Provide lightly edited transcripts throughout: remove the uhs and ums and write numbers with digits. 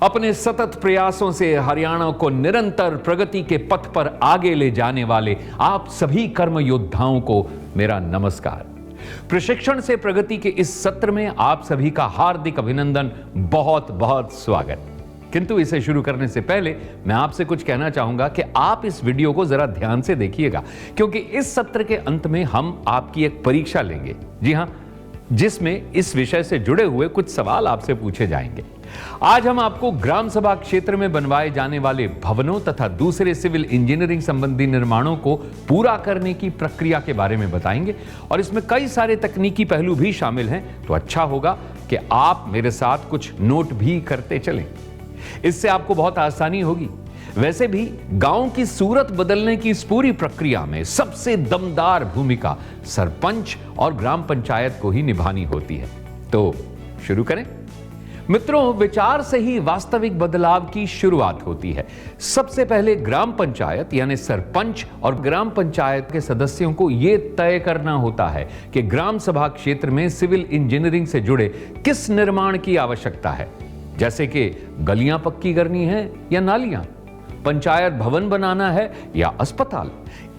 अपने सतत प्रयासों से हरियाणा को निरंतर प्रगति के पथ पर आगे ले जाने वाले आप सभी कर्म योद्धाओं को मेरा नमस्कार। प्रशिक्षण से प्रगति के इस सत्र में आप सभी का हार्दिक अभिनंदन, बहुत बहुत स्वागत। किंतु इसे शुरू करने से पहले मैं आपसे कुछ कहना चाहूंगा कि आप इस वीडियो को जरा ध्यान से देखिएगा, क्योंकि इस सत्र के अंत में हम आपकी एक परीक्षा लेंगे। जी हां, जिसमें इस विषय से जुड़े हुए कुछ सवाल आपसे पूछे जाएंगे। आज हम आपको ग्राम सभा क्षेत्र में बनवाए जाने वाले भवनों तथा दूसरे सिविल इंजीनियरिंग संबंधी निर्माणों को पूरा करने की प्रक्रिया के बारे में बताएंगे और इसमें कई सारे तकनीकी पहलू भी शामिल हैं। तो अच्छा होगा कि आप मेरे साथ कुछ नोट भी करते चलें, इससे आपको बहुत आसानी होगी। वैसे भी गांव की सूरत बदलने की इस पूरी प्रक्रिया में सबसे दमदार भूमिका सरपंच और ग्राम पंचायत को ही निभानी होती है। तो शुरू करें। मित्रों, विचार से ही वास्तविक बदलाव की शुरुआत होती है। सबसे पहले ग्राम पंचायत यानी सरपंच और ग्राम पंचायत के सदस्यों को यह तय करना होता है कि ग्राम सभा क्षेत्र में सिविल इंजीनियरिंग से जुड़े किस निर्माण की आवश्यकता है, जैसे कि गलियां पक्की करनी है या नालियां, पंचायत भवन बनाना है या अस्पताल।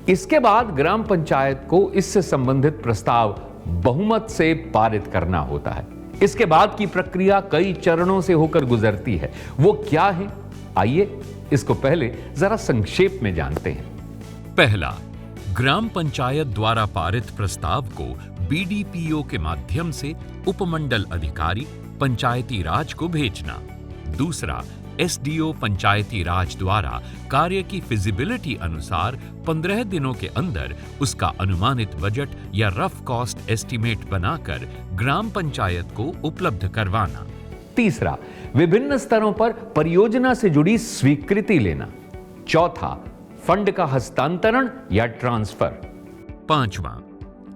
इसके बाद ग्राम पंचायत को इससे संबंधित प्रस्ताव बहुमत से पारित करना होता है। इसके बाद की प्रक्रिया कई चरणों से होकर गुजरती है। वो क्या है, आइए इसको पहले जरा संक्षेप में जानते हैं। पहला, ग्राम पंचायत द्वारा पारित प्रस्ताव को बीडीपीओ के माध्यम से उपमंडल अधिकारी पंचायती राज को भेजना। दूसरा, एसडीओ पंचायती राज द्वारा कार्य की फिजिबिलिटी अनुसार 15 दिनों के अंदर उसका अनुमानित बजट या रफ कॉस्ट एस्टीमेट बनाकर ग्राम पंचायत को उपलब्ध करवाना। तीसरा, विभिन्न स्तरों पर परियोजना से जुड़ी स्वीकृति लेना। चौथा, फंड का हस्तांतरण या ट्रांसफर। पांचवा,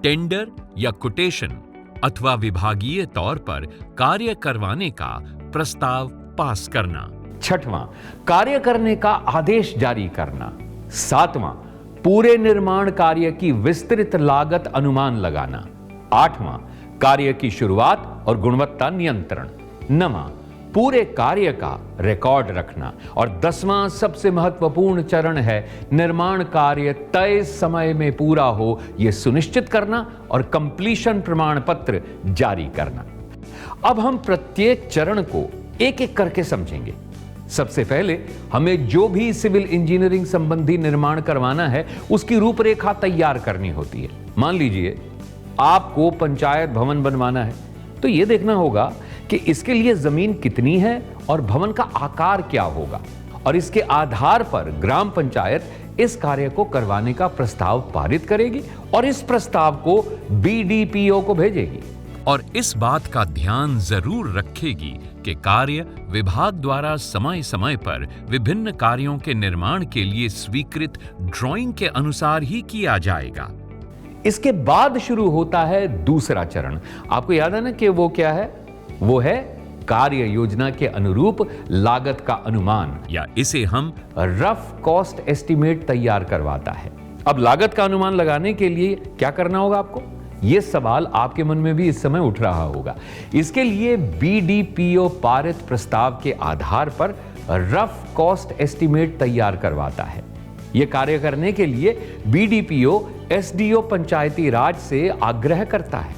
टेंडर या कोटेशन अथवा विभागीय तौर पर कार्य करवाने का प्रस्ताव पास करना। छठवां, कार्य करने का आदेश जारी करना। सातवां, पूरे निर्माण कार्य की विस्तृत लागत अनुमान लगाना। आठवां, कार्य की शुरुआत और गुणवत्ता नियंत्रण। नवां, पूरे कार्य का रिकॉर्ड रखना। और 10वां सबसे महत्वपूर्ण चरण है निर्माण कार्य तय समय में पूरा हो यह सुनिश्चित करना और कंप्लीशन प्रमाण पत्र जारी करना। अब हम प्रत्येक चरण को एक एक करके समझेंगे। सबसे पहले हमें जो भी सिविल इंजीनियरिंग संबंधी निर्माण करवाना है उसकी रूपरेखा तैयार करनी होती है। मान लीजिए आपको पंचायत भवन बनवाना है, तो यह देखना होगा कि इसके लिए जमीन कितनी है और भवन का आकार क्या होगा, और इसके आधार पर ग्राम पंचायत इस कार्य को करवाने का प्रस्ताव पारित करेगी और इस प्रस्ताव को बीडीपीओ को भेजेगी। और इस बात का ध्यान जरूर रखेगी कि कार्य विभाग द्वारा समय समय पर विभिन्न कार्यों के निर्माण के लिए स्वीकृत ड्राइंग के अनुसार ही किया जाएगा। इसके बाद शुरू होता है दूसरा चरण। आपको याद है ना कि वो क्या है? वो है कार्य योजना के अनुरूप लागत का अनुमान, या इसे हम रफ कॉस्ट एस्टीमेट तैयार करवाता है। अब लागत का अनुमान लगाने के लिए क्या करना होगा आपको? यह सवाल आपके मन में भी इस समय उठ रहा होगा। इसके लिए बीडीपीओ पारित प्रस्ताव के आधार पर रफ कॉस्ट एस्टीमेट तैयार करवाता है। यह कार्य करने के लिए बीडीपीओ एसडीओ पंचायती राज से आग्रह करता है।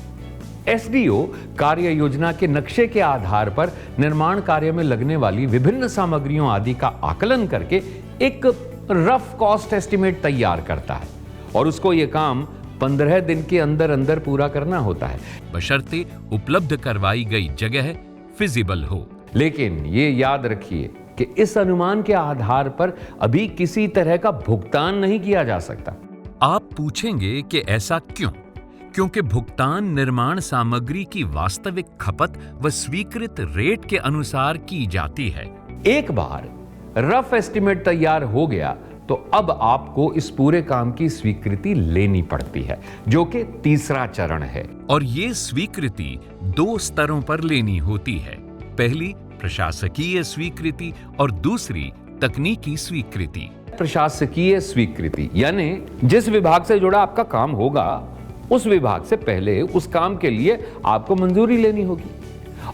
एसडीओ कार्य योजना के नक्शे के आधार पर निर्माण कार्य में लगने वाली विभिन्न सामग्रियों आदि का आकलन करके एक रफ कॉस्ट एस्टीमेट तैयार करता है और उसको यह काम 15 दिन के अंदर अंदर पूरा करना होता है, बशर्ते उपलब्ध करवाई गई जगह फिजिबल हो। लेकिन ये याद रखिए कि इस अनुमान के आधार पर अभी किसी तरह का भुगतान नहीं किया जा सकता। आप पूछेंगे कि ऐसा क्यों? क्योंकि भुगतान निर्माण सामग्री की वास्तविक खपत व स्वीकृत रेट के अनुसार की जाती है। एक बार रफ एस्टीमेट तैयार हो गया तो अब आपको इस पूरे काम की स्वीकृति लेनी पड़ती है, जो कि तीसरा चरण है। और ये स्वीकृति 2 स्तरों पर लेनी होती है। पहली प्रशासकीय स्वीकृति और दूसरी तकनीकी स्वीकृति। प्रशासकीय स्वीकृति यानी जिस विभाग से जुड़ा आपका काम होगा उस विभाग से पहले उस काम के लिए आपको मंजूरी लेनी होगी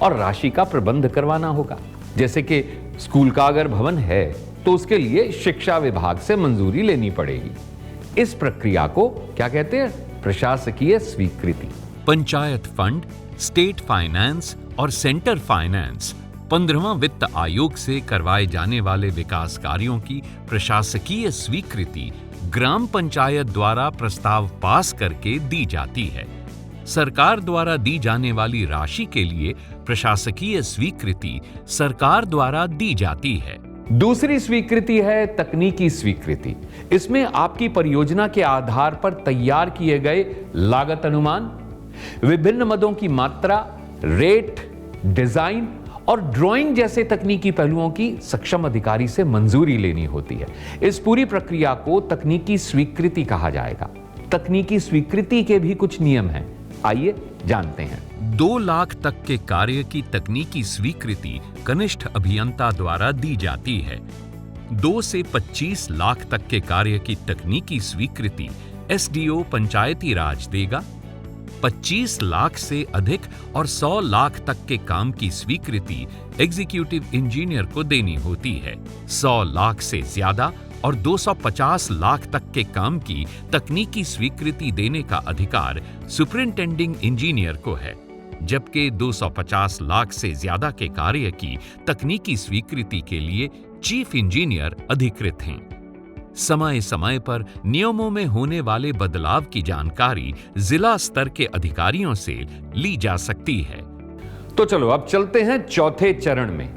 और राशि का प्रबंध करवाना होगा, जैसे कि स्कूल का अगर भवन है तो उसके लिए शिक्षा विभाग से मंजूरी लेनी पड़ेगी। इस प्रक्रिया को क्या कहते हैं? प्रशासकीय स्वीकृति। पंचायत फंड, स्टेट फाइनेंस और सेंटर फाइनेंस 15वां वित्त आयोग से करवाए जाने वाले विकास कार्यों की प्रशासकीय स्वीकृति ग्राम पंचायत द्वारा प्रस्ताव पास करके दी जाती है। सरकार द्वारा दी जाने वाली राशि के लिए प्रशासकीय स्वीकृति सरकार द्वारा दी जाती है। दूसरी स्वीकृति है तकनीकी स्वीकृति। इसमें आपकी परियोजना के आधार पर तैयार किए गए लागत अनुमान, विभिन्न मदों की मात्रा, रेट, डिजाइन और ड्राइंग जैसे तकनीकी पहलुओं की सक्षम अधिकारी से मंजूरी लेनी होती है। इस पूरी प्रक्रिया को तकनीकी स्वीकृति कहा जाएगा। तकनीकी स्वीकृति के भी कुछ नियम हैं, आइए जानते हैं। 2 लाख तक के कार्य की तकनीकी स्वीकृति कनिष्ठ अभियंता द्वारा दी जाती है। 2 से 25 लाख तक के कार्य की तकनीकी स्वीकृति एसडीओ पंचायती राज देगा। 25 लाख से अधिक और 100 लाख तक के काम की स्वीकृति एग्जीक्यूटिव इंजीनियर को देनी होती है। 100 लाख से ज्यादा और 250 लाख तक के काम की तकनीकी स्वीकृति देने का अधिकार सुपरिंटेंडिंग इंजीनियर को है, जबकि 250 लाख से ज्यादा के कार्य की तकनीकी स्वीकृति के लिए चीफ इंजीनियर अधिकृत हैं। समय समय पर नियमों में होने वाले बदलाव की जानकारी जिला स्तर के अधिकारियों से ली जा सकती है। तो चलो अब चलते हैं चौथे चरण में।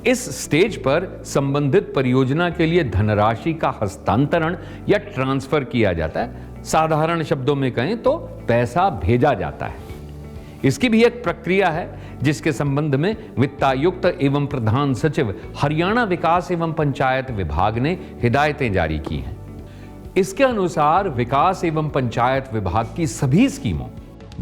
इस स्टेज पर संबंधित परियोजना के लिए धनराशि का हस्तांतरण या ट्रांसफर किया जाता है। साधारण शब्दों में कहें तो पैसा भेजा जाता है। इसकी भी एक प्रक्रिया है जिसके संबंध में वित्तायुक्त एवं प्रधान सचिव हरियाणा विकास एवं पंचायत विभाग ने हिदायतें जारी की हैं। इसके अनुसार विकास एवं पंचायत विभाग की सभी स्कीमों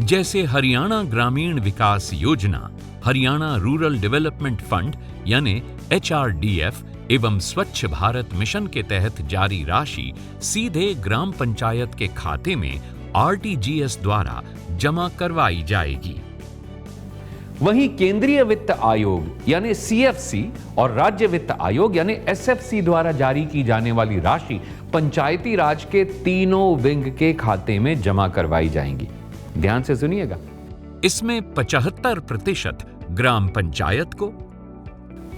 जैसे हरियाणा ग्रामीण विकास योजना, हरियाणा रूरल डेवलपमेंट फंड यानी HRDF एवं स्वच्छ भारत मिशन के तहत जारी राशि सीधे ग्राम पंचायत के खाते में RTGS द्वारा जमा करवाई जाएगी। वहीं केंद्रीय वित्त आयोग यानी CFC और राज्य वित्त आयोग यानी SFC द्वारा जारी की जाने वाली राशि पंचायती राज के तीनों विंग के खाते में जमा करवाई जाएंगी। ध्यान से सुनिएगा। इसमें 75% ग्राम पंचायत को,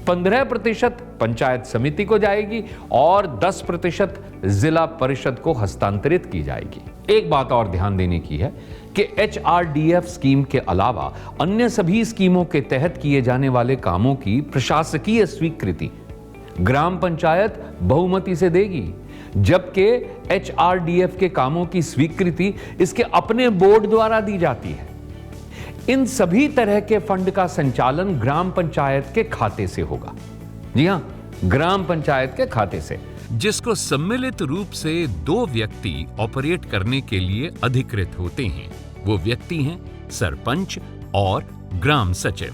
15% पंचायत समिति को जाएगी और 10% जिला परिषद को हस्तांतरित की जाएगी। एक बात और ध्यान देने की है कि HRDF स्कीम के अलावा अन्य सभी स्कीमों के तहत किए जाने वाले कामों की प्रशासकीय स्वीकृति ग्राम पंचायत बहुमति से देगी, जबकि HRDF के कामों की स्वीकृति इसके अपने बोर्ड द्वारा दी जाती है। इन सभी तरह के फंड का संचालन ग्राम पंचायत के खाते से होगा। जी हां, ग्राम पंचायत के खाते से, जिसको सम्मिलित रूप से 2 व्यक्ति ऑपरेट करने के लिए अधिकृत होते हैं। वो व्यक्ति हैं सरपंच और ग्राम सचिव।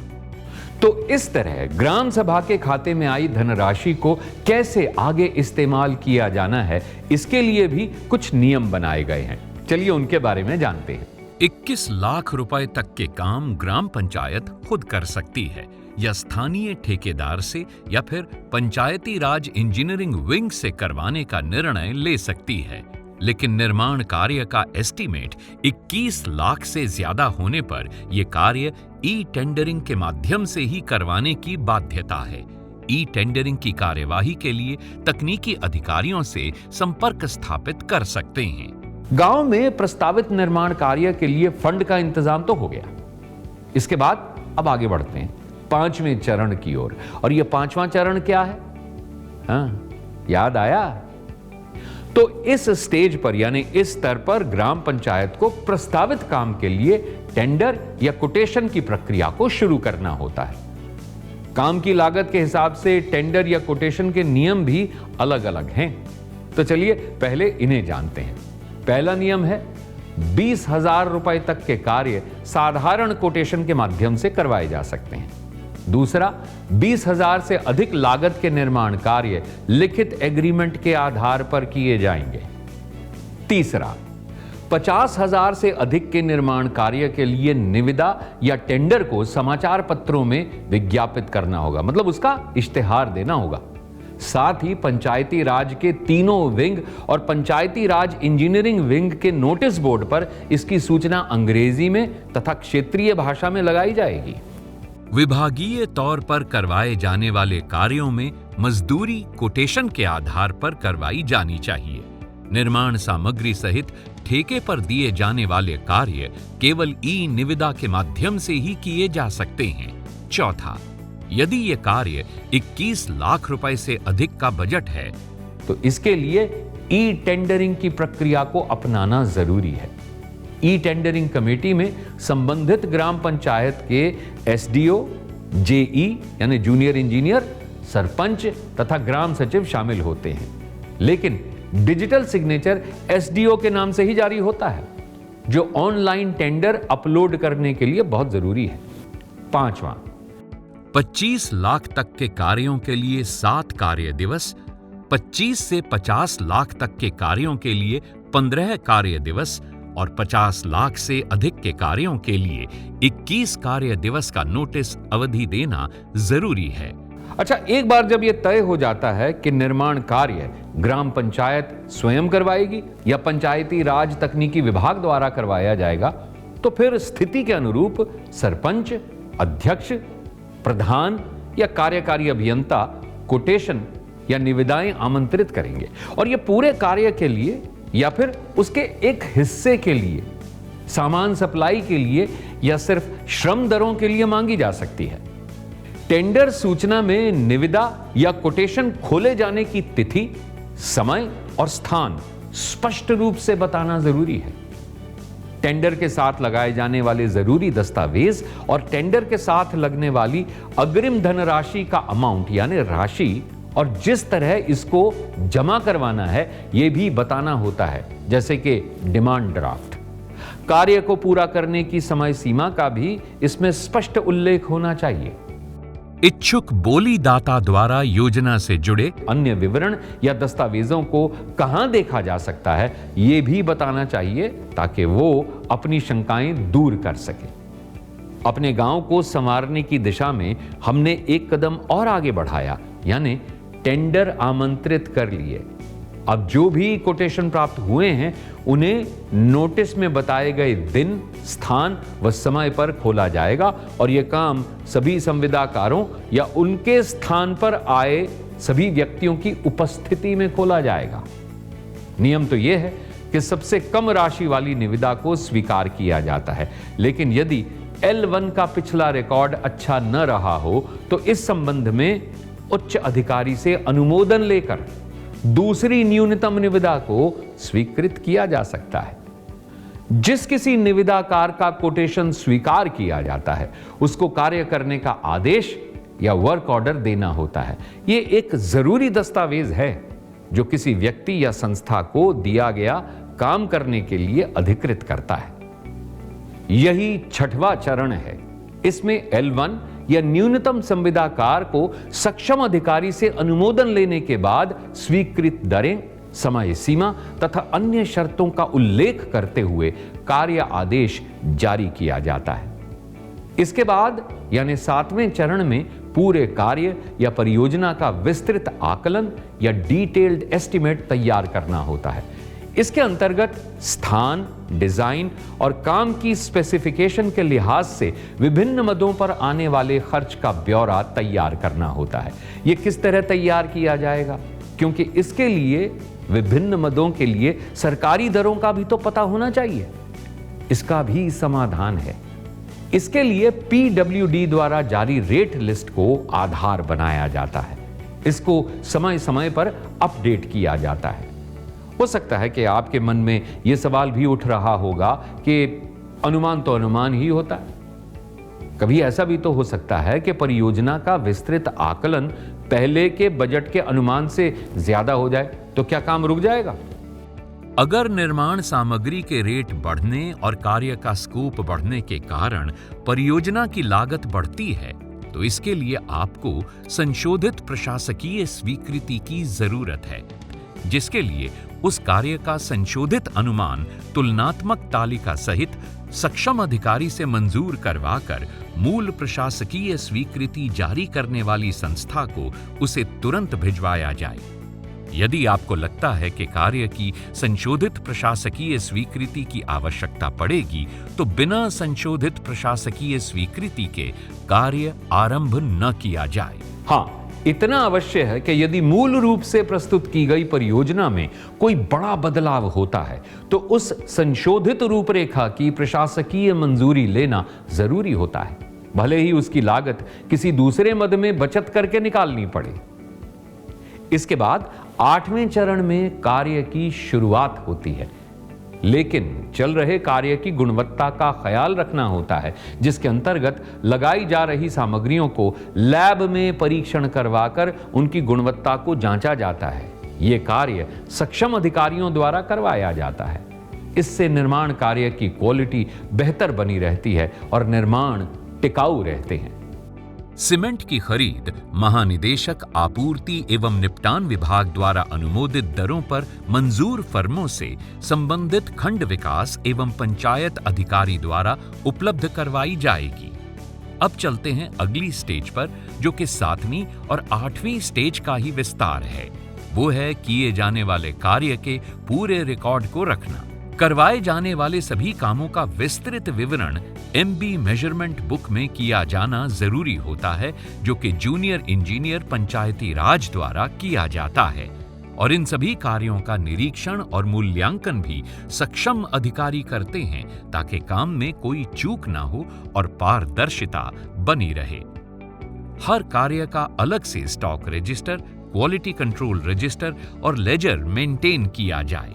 तो इस तरह ग्राम सभा के खाते में आई धनराशि को कैसे आगे इस्तेमाल किया जाना है, इसके लिए भी कुछ नियम बनाए गए हैं। चलिए उनके बारे में जानते हैं। 21 लाख रुपए तक के काम ग्राम पंचायत खुद कर सकती है या स्थानीय ठेकेदार से या फिर पंचायती राज इंजीनियरिंग विंग से करवाने का निर्णय ले सकती है, लेकिन निर्माण कार्य का एस्टीमेट 21 लाख से ज्यादा होने पर यह कार्य ई-टेंडरिंग के माध्यम से ही करवाने की बाध्यता है। ई-टेंडरिंग की कार्यवाही के लिए तकनीकी अधिकारियों से संपर्क स्थापित कर सकते हैं। गांव में प्रस्तावित निर्माण कार्य के लिए फंड का इंतजाम तो हो गया। इसके बाद अब आगे बढ़ते हैं 5वें चरण की ओर। और यह 5वां चरण क्या है? याद आया? तो इस स्टेज पर यानी इस स्तर पर ग्राम पंचायत को प्रस्तावित काम के लिए टेंडर या कोटेशन की प्रक्रिया को शुरू करना होता है। काम की लागत के हिसाब से टेंडर या कोटेशन के नियम भी अलग अलग हैं। तो चलिए पहले इन्हें जानते हैं। पहला नियम है 20,000 रुपए तक के कार्य साधारण कोटेशन के माध्यम से करवाए जा सकते हैं। दूसरा, 20,000 से अधिक लागत के निर्माण कार्य लिखित एग्रीमेंट के आधार पर किए जाएंगे। तीसरा, 50,000 से अधिक के निर्माण कार्य के लिए निविदा या टेंडर को समाचार पत्रों में विज्ञापित करना होगा, मतलब उसका इश्तेहार देना होगा। साथ ही पंचायती राज के तीनों विंग और पंचायती राज इंजीनियरिंग विंग के नोटिस बोर्ड पर इसकी सूचना अंग्रेजी में तथा क्षेत्रीय भाषा में लगाई जाएगी। विभागीय तौर पर करवाए जाने वाले कार्यों में मजदूरी कोटेशन के आधार पर करवाई जानी चाहिए। निर्माण सामग्री सहित ठेके पर दिए जाने वाले कार्य केवल ई निविदा के माध्यम से ही किए जा सकते हैं। चौथा, यदि ये कार्य 21 लाख रुपए से अधिक का बजट है तो इसके लिए ई टेंडरिंग की प्रक्रिया को अपनाना जरूरी है। ई टेंडरिंग कमेटी में संबंधित ग्राम पंचायत के एसडीओ, जेई यानी जूनियर इंजीनियर, सरपंच तथा ग्राम सचिव शामिल होते हैं, लेकिन डिजिटल सिग्नेचर एसडीओ के नाम से ही जारी होता है, जो ऑनलाइन टेंडर अपलोड करने के लिए बहुत जरूरी है। पांचवां, 25 लाख तक के कार्यों के लिए 7 कार्य दिवस, 25 से 50 लाख तक के कार्यों के लिए 15 कार्य दिवस और 50 लाख से अधिक के कार्यों के लिए 21 कार्य दिवस का नोटिस अवधि देना जरूरी है। अच्छा, एक बार जब यह तय हो जाता है कि निर्माण कार्य ग्राम पंचायत स्वयं करवाएगी या पंचायती राज तकनीकी विभाग द्वारा करवाया जाएगा, तो फिर स्थिति के अनुरूप सरपंच, अध्यक्ष, प्रधान या कार्यकारी अभियंता कोटेशन या निविदाएं आमंत्रित करेंगे और यह पूरे कार्य के लिए या फिर उसके एक हिस्से के लिए, सामान सप्लाई के लिए या सिर्फ श्रम दरों के लिए मांगी जा सकती है। टेंडर सूचना में निविदा या कोटेशन खोले जाने की तिथि, समय और स्थान स्पष्ट रूप से बताना जरूरी है। टेंडर के साथ लगाए जाने वाले जरूरी दस्तावेज और टेंडर के साथ लगने वाली अग्रिम धनराशि का अमाउंट यानी राशि और जिस तरह इसको जमा करवाना है यह भी बताना होता है, जैसे कि डिमांड ड्राफ्ट। कार्य को पूरा करने की समय सीमा का भी इसमें स्पष्ट उल्लेख होना चाहिए। इच्छुक बोलीदाता द्वारा योजना से जुड़े अन्य विवरण या दस्तावेजों को कहां देखा जा सकता है यह भी बताना चाहिए, ताकि वो अपनी शंकाएं दूर कर सके। अपने गांव को संवारने की दिशा में हमने एक कदम और आगे बढ़ाया, यानी टेंडर आमंत्रित कर लिए। अब जो भी कोटेशन प्राप्त हुए हैं उन्हें नोटिस में बताए गए दिन, स्थान व समय पर खोला जाएगा और यह काम सभी संविदाकारों या उनके स्थान पर आए सभी व्यक्तियों की उपस्थिति में खोला जाएगा। नियम तो यह है कि सबसे कम राशि वाली निविदा को स्वीकार किया जाता है, लेकिन यदि L1 का पिछला रिकॉर्ड अच्छा न रहा हो तो इस संबंध में उच्च अधिकारी से अनुमोदन लेकर दूसरी न्यूनतम निविदा को स्वीकृत किया जा सकता है। जिस किसी निविदाकार का कोटेशन स्वीकार किया जाता है उसको कार्य करने का आदेश या वर्क ऑर्डर देना होता है। यह एक जरूरी दस्तावेज है जो किसी व्यक्ति या संस्था को दिया गया काम करने के लिए अधिकृत करता है। यही छठवां चरण है। इसमें L1 या न्यूनतम संविदाकार को सक्षम अधिकारी से अनुमोदन लेने के बाद स्वीकृत दरें, समय सीमा तथा अन्य शर्तों का उल्लेख करते हुए कार्य आदेश जारी किया जाता है। इसके बाद यानी 7वें चरण में पूरे कार्य या परियोजना का विस्तृत आकलन या डिटेल्ड एस्टीमेट तैयार करना होता है। इसके अंतर्गत स्थान, डिजाइन और काम की स्पेसिफिकेशन के लिहाज से विभिन्न मदों पर आने वाले खर्च का ब्यौरा तैयार करना होता है। यह किस तरह तैयार किया जाएगा, क्योंकि इसके लिए विभिन्न मदों के लिए सरकारी दरों का भी तो पता होना चाहिए। इसका भी समाधान है। इसके लिए PWD द्वारा जारी रेट लिस्ट को आधार बनाया जाता है। इसको समय समय पर अपडेट किया जाता है। हो सकता है कि आपके मन में यह सवाल भी उठ रहा होगा कि अनुमान तो अनुमान ही होता है। कभी ऐसा भी तो हो सकता है कि परियोजना का विस्तृत आकलन पहले के बजट के अनुमान से ज्यादा हो जाए, तो क्या काम रुक जाएगा? अगर निर्माण सामग्री के रेट बढ़ने और कार्य का स्कोप बढ़ने के कारण परियोजना की लागत बढ़ती है, तो इसके लिए आपको संशोधित प्रशासकीय स्वीकृति की जरूरत है, जिसके लिए उस कार्य का संशोधित अनुमान तुलनात्मक तालिका सहित सक्षम अधिकारी से मंजूर करवाकर मूल प्रशासकीय स्वीकृति जारी करने वाली संस्था को उसे तुरंत भिजवाया जाए। यदि आपको लगता है कि कार्य की संशोधित प्रशासकीय स्वीकृति की आवश्यकता पड़ेगी, तो बिना संशोधित प्रशासकीय स्वीकृति के कार्य आरंभ न किया जाए। हाँ, इतना अवश्य है कि यदि मूल रूप से प्रस्तुत की गई परियोजना में कोई बड़ा बदलाव होता है तो उस संशोधित रूपरेखा की प्रशासकीय मंजूरी लेना जरूरी होता है, भले ही उसकी लागत किसी दूसरे मद में बचत करके निकालनी पड़े। इसके बाद 8वें चरण में कार्य की शुरुआत होती है, लेकिन चल रहे कार्य की गुणवत्ता का ख्याल रखना होता है, जिसके अंतर्गत लगाई जा रही सामग्रियों को लैब में परीक्षण करवाकर उनकी गुणवत्ता को जांचा जाता है। यह कार्य सक्षम अधिकारियों द्वारा करवाया जाता है। इससे निर्माण कार्य की क्वालिटी बेहतर बनी रहती है और निर्माण टिकाऊ रहते हैं। सीमेंट की खरीद महानिदेशक आपूर्ति एवं निपटान विभाग द्वारा अनुमोदित दरों पर मंजूर फर्मों से संबंधित खंड विकास एवं पंचायत अधिकारी द्वारा उपलब्ध करवाई जाएगी। अब चलते हैं अगली स्टेज पर, जो कि 7वीं और 8वीं स्टेज का ही विस्तार है। वो है किए जाने वाले कार्य के पूरे रिकॉर्ड को रखना। करवाए जाने वाले सभी कामों का विस्तृत विवरण एमबी मेजरमेंट बुक में किया जाना जरूरी होता है, जो कि जूनियर इंजीनियर पंचायती राज द्वारा किया जाता है। और इन सभी कार्यों का निरीक्षण और मूल्यांकन भी सक्षम अधिकारी करते हैं, ताकि काम में कोई चूक ना हो और पारदर्शिता बनी रहे। हर कार्य का अलग से stock register, quality control register और लेजर मेंटेन किया जाए।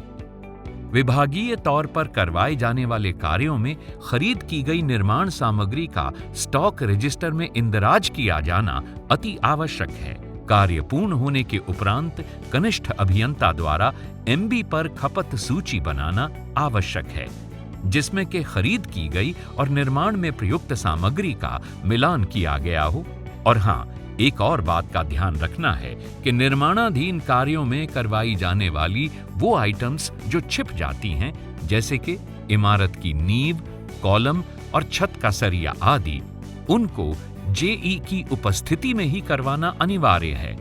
विभागीय तौर पर करवाए जाने वाले कार्यों में खरीद की गई निर्माण सामग्री का स्टॉक रजिस्टर में इंदराज किया जाना अति आवश्यक है। कार्य पूर्ण होने के उपरांत कनिष्ठ अभियंता द्वारा एमबी पर खपत सूची बनाना आवश्यक है, जिसमें के खरीद की गई और निर्माण में प्रयुक्त सामग्री का मिलान किया गया हो। और हाँ, एक और बात का ध्यान रखना है कि निर्माणाधीन कार्यों में करवाई जाने वाली वो आइटम्स जो छिप जाती हैं, जैसे कि इमारत की नींव, कॉलम और छत का सरिया आदि, उनको जेई की उपस्थिति में ही करवाना अनिवार्य है।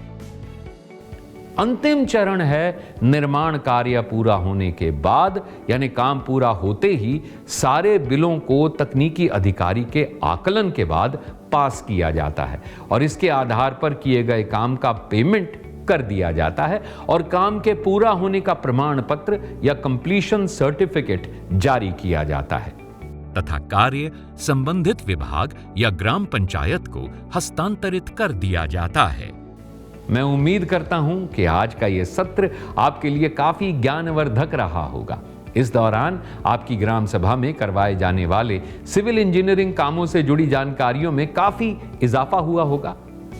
अंतिम चरण है निर्माण कार्य पूरा होने के बाद, यानी काम पूरा होते ही सारे बिलों को तकनीकी अधिकारी के आकलन के बाद पास किया जाता है और इसके आधार पर किए गए काम का पेमेंट कर दिया जाता है और काम के पूरा होने का प्रमाण पत्र या कंप्लीशन सर्टिफिकेट जारी किया जाता है तथा कार्य संबंधित विभाग या ग्राम पंचायत को हस्तांतरित कर दिया जाता है। मैं उम्मीद करता हूं कि आज का यह सत्र आपके लिए काफी ज्ञानवर्धक रहा होगा। इस दौरान आपकी ग्राम सभा में करवाए जाने वाले सिविल इंजीनियरिंग कामों से जुड़ी जानकारियों में काफी इजाफा हुआ होगा।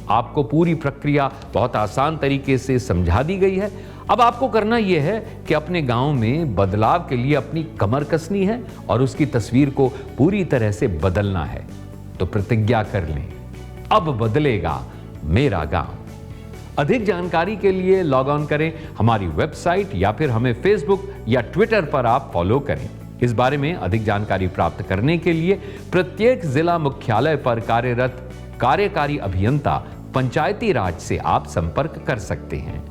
आपको पूरी प्रक्रिया बहुत आसान तरीके से समझा दी गई है। अब आपको करना यह है कि अपने गांव में बदलाव के लिए अपनी कमर कसनी है और उसकी तस्वीर को पूरी तरह से बदलना है। तो प्रतिज्ञा कर लें, अब बदलेगा मेरा गांव। अधिक जानकारी के लिए लॉग ऑन करें हमारी वेबसाइट या फिर हमें फेसबुक या ट्विटर पर आप फॉलो करें। इस बारे में अधिक जानकारी प्राप्त करने के लिए प्रत्येक जिला मुख्यालय पर कार्यरत कार्यकारी अभियंता पंचायती राज से आप संपर्क कर सकते हैं।